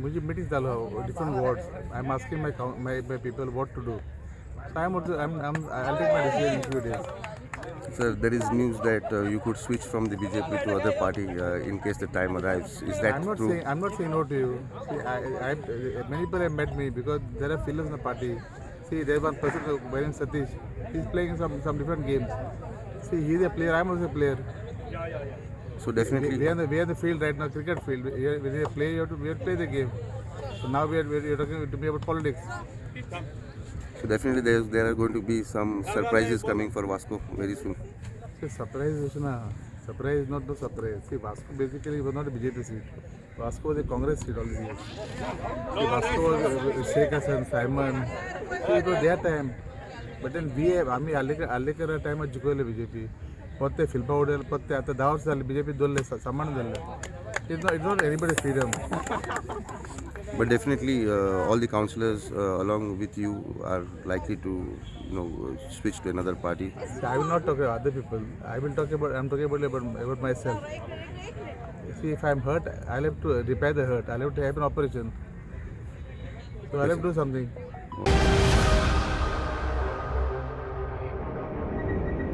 मुझे मीटिंग चालू है different wards. I'm asking my people what to do. So I'll take my decision in few days. Sir, there is news that you could switch from the BJP to other party in case the time arrives. Is that true? I'm not saying no to you. See, many people have met me because there are fillers in the party. See, there's one person, by name Satish. He's playing some different games. See, he's a player. I'm also a player. So definitely, We are in the field right now, cricket field. When you play, we have to play the game. So now we are talking to me about politics. so definitely there are going to be some surprises coming for Vasco very soon. See, surprise is surprise, not no surprise. See, Vasco basically was not a BJP seat. Vasco was a Congress seat all these years. See, Vasco was Sheikh Hassan, Simon. See, it was their time. But then we have, आम्ही अलीकडे टाइमात जिंकवले BJP. पत्ते फिल्पा उडेल पत्ते आता 10 वर्ष झाले BJP दोलले सामान दिलं. It's not anybody's freedom. But definitely, all the councillors along with you are likely to, switch to another party. See, I will not talk about other people. I'm talking about myself. See, if I'm hurt, I'll have to repair the hurt. I'll have to have an operation. So I'll have to do something.